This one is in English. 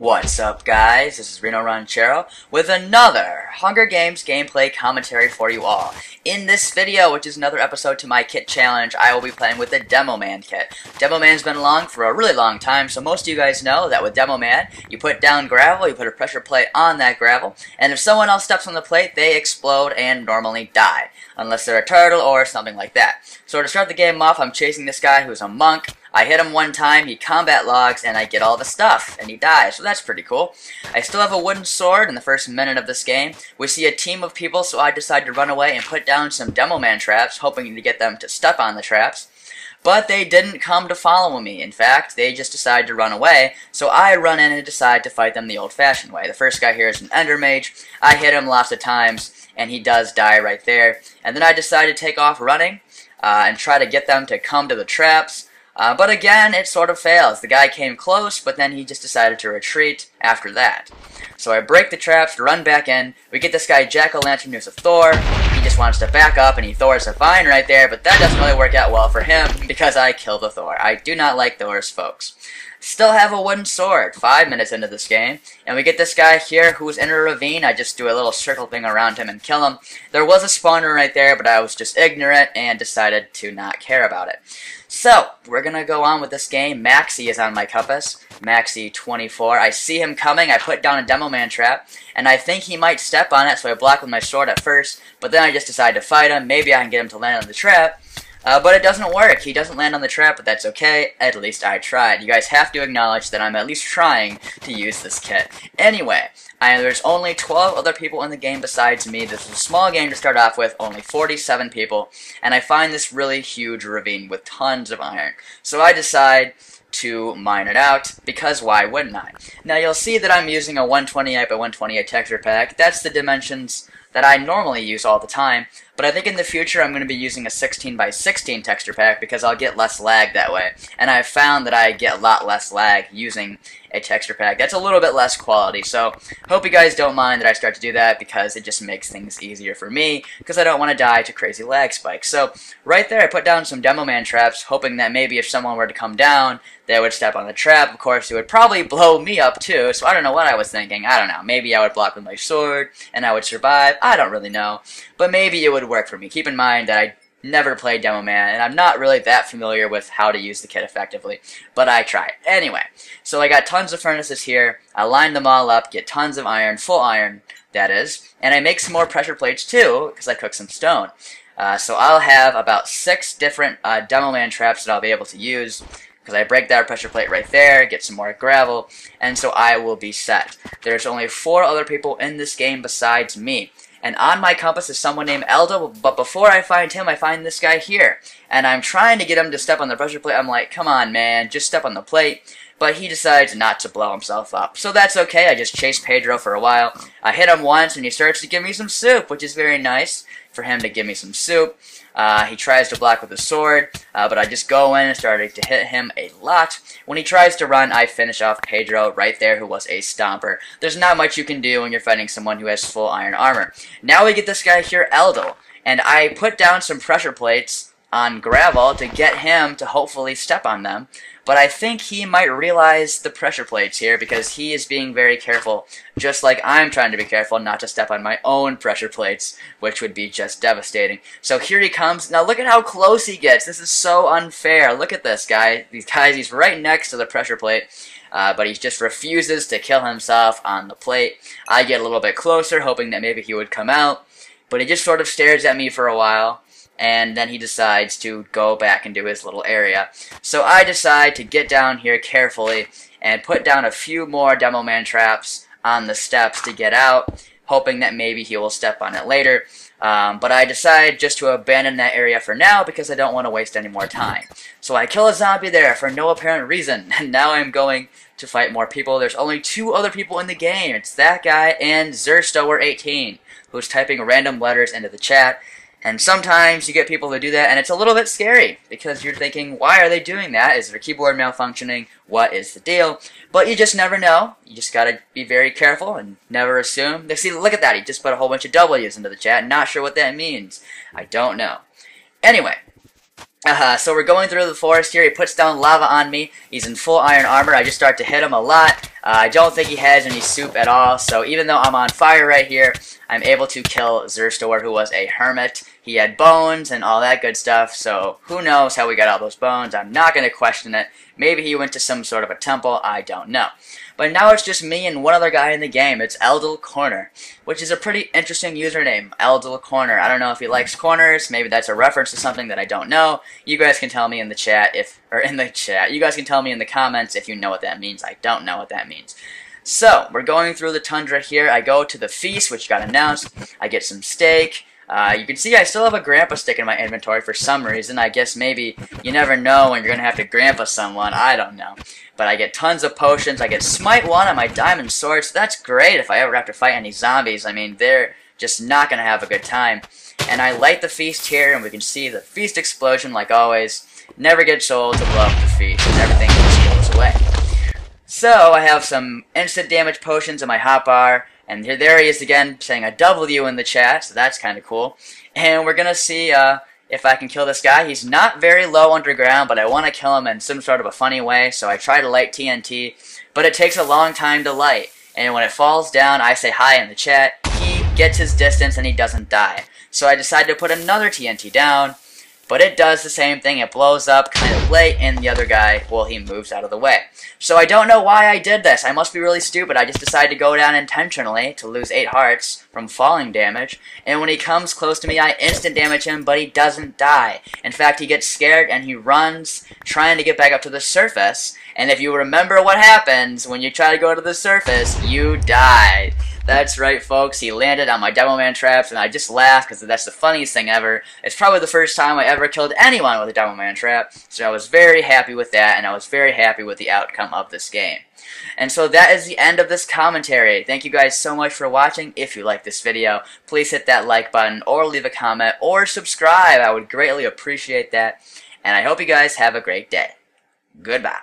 What's up, guys? This is rinoranchero with another Hunger Games gameplay commentary for you all. In this video, which is another episode to my kit challenge, I will be playing with the Demoman kit. Demoman's been along for a really long time, so most of you guys know that with Demoman, you put down gravel, you put a pressure plate on that gravel, and if someone else steps on the plate, they explode and normally die, unless they're a turtle or something like that. So to start the game off, I'm chasing this guy who's a monk. I hit him one time, he combat logs, and I get all the stuff, and he dies, so that's pretty cool. I still have a wooden sword in the first minute of this game. We see a team of people, so I decide to run away and put down some Demoman traps, hoping to get them to step on the traps. But they didn't come to follow me. In fact, they just decided to run away, so I run in and decide to fight them the old-fashioned way. The first guy here is an Ender Mage. I hit him lots of times, and he does die right there. And then I decide to take off running and try to get them to come to the traps. But again, it sort of fails. The guy came close, but then he just decided to retreat after that. So I break the traps, run back in. We get this guy Jack-o'-lantern who's a Thor. He just wants to back up, and he Thors a vine right there, but that doesn't really work out well for him because I kill the Thor. I do not like Thors, folks. Still have a wooden sword, 5 minutes into this game, and we get this guy here who's in a ravine. I just do a little circle thing around him and kill him. There was a spawner right there, but I was just ignorant and decided to not care about it. So, we're gonna go on with this game. Maxi is on my compass, Maxi 24. I see him coming, I put down a Demoman trap, and I think he might step on it, so I block with my sword at first, but then I just decide to fight him. Maybe I can get him to land on the trap. But it doesn't work. He doesn't land on the trap, but that's okay. At least I tried. You guys have to acknowledge that I'm at least trying to use this kit. Anyway, there's only 12 other people in the game besides me. This is a small game to start off with, only 47 people, and I find this really huge ravine with tons of iron. So I decide to mine it out, because why wouldn't I? Now you'll see that I'm using a 128 by 128 texture pack. That's the dimensions that I normally use all the time, but I think in the future I'm going to be using a 16 by 16 texture pack because I'll get less lag that way, and I've found that I get a lot less lag using a texture pack that's a little bit less quality. So hope you guys don't mind that I start to do that because it just makes things easier for me because I don't want to die to crazy lag spikes. So right there I put down some Demoman traps, hoping that maybe if someone were to come down they would step on the trap. Of course it would probably blow me up too, so I don't know what I was thinking. I don't know, maybe I would block with my sword and I would survive. I don't really know, but maybe it would work for me. Keep in mind that I never played Demoman, and I'm not really that familiar with how to use the kit effectively, but I tried. Anyway, so I got tons of furnaces here. I lined them all up, get tons of iron, full iron, that is, and I make some more pressure plates too, because I cook some stone. So I'll have about 6 different Demoman traps that I'll be able to use, because I break that pressure plate right there, get some more gravel, and so I will be set. There's only 4 other people in this game besides me. And on my compass is someone named Eldo, but before I find him, I find this guy here. And I'm trying to get him to step on the pressure plate. I'm like, come on, man, just step on the plate. But he decides not to blow himself up. So that's okay, I just chased Pedro for a while. I hit him once, and he starts to give me some soup, which is very nice for him to give me some soup. He tries to block with a sword, but I just go in and started to hit him a lot. When he tries to run, I finish off Pedro right there, who was a stomper. There's not much you can do when you're fighting someone who has full iron armor. Now we get this guy here, Eldo, and I put down some pressure plates on gravel to get him to hopefully step on them. But I think he might realize the pressure plates here because he is being very careful, just like I'm trying to be careful not to step on my own pressure plates, which would be just devastating. So here he comes. Now look at how close he gets. This is so unfair. Look at this guy. These guys, he's right next to the pressure plate, but he just refuses to kill himself on the plate. I get a little bit closer, hoping that maybe he would come out, but he just sort of stares at me for a while. And then he decides to go back into his little area. So I decide to get down here carefully and put down a few more Demoman traps on the steps to get out, hoping that maybe he will step on it later. But I decide just to abandon that area for now because I don't want to waste any more time. So I kill a zombie there for no apparent reason, and now I'm going to fight more people. There's only 2 other people in the game. It's that guy and Zerstower18, who's typing random letters into the chat. And sometimes you get people to do that, and it's a little bit scary, because you're thinking, why are they doing that? Is their keyboard malfunctioning? What is the deal? But you just never know. You just gotta be very careful and never assume. See, look at that, he just put a whole bunch of W's into the chat, not sure what that means. I don't know. Anyway, So we're going through the forest here. He puts down lava on me. He's in full iron armor. I just start to hit him a lot. I don't think he has any soup at all, so even though I'm on fire right here, I'm able to kill Zerstor, who was a hermit. He had bones and all that good stuff, so who knows how we got all those bones. I'm not going to question it. Maybe he went to some sort of a temple, I don't know. But now it's just me and one other guy in the game. It's Eldil Corner, which is a pretty interesting username, Eldil Corner. I don't know if he likes corners. Maybe that's a reference to something that I don't know. You guys can tell me in the chat you guys can tell me in the comments if you know what that means. I don't know what that means. So, we're going through the tundra here. I go to the feast, which got announced. I get some steak. You can see I still have a grandpa stick in my inventory for some reason. I guess maybe you never know when you're going to have to grandpa someone. I don't know. But I get tons of potions. I get smite 1 on my diamond sword, so that's great if I ever have to fight any zombies. I mean, they're just not going to have a good time. And I light the feast here, and we can see the feast explosion like always. Never gets old to blow up the feast, and everything just goes away. So, I have some instant damage potions in my hotbar. And there he is again, saying a W in the chat, so that's kind of cool. And we're going to see if I can kill this guy. He's not very low underground, but I want to kill him in some sort of a funny way, so I try to light TNT, but it takes a long time to light. And when it falls down, I say hi in the chat. He gets his distance and he doesn't die. So I decide to put another TNT down, but it does the same thing. It blows up kind of late, and the other guy, well, he moves out of the way. So I don't know why I did this. I must be really stupid. I just decided to go down intentionally to lose 8 hearts from falling damage. And when he comes close to me, I instant damage him, but he doesn't die. In fact, he gets scared and he runs, trying to get back up to the surface. And if you remember what happens when you try to go to the surface, you die. That's right, folks. He landed on my Demoman traps, and I just laughed because that's the funniest thing ever. It's probably the first time I ever killed anyone with a Demoman trap, so I was very happy with that, and I was very happy with the outcome of this game. And so that is the end of this commentary. Thank you guys so much for watching. If you like this video, please hit that like button, or leave a comment, or subscribe. I would greatly appreciate that. And I hope you guys have a great day. Goodbye.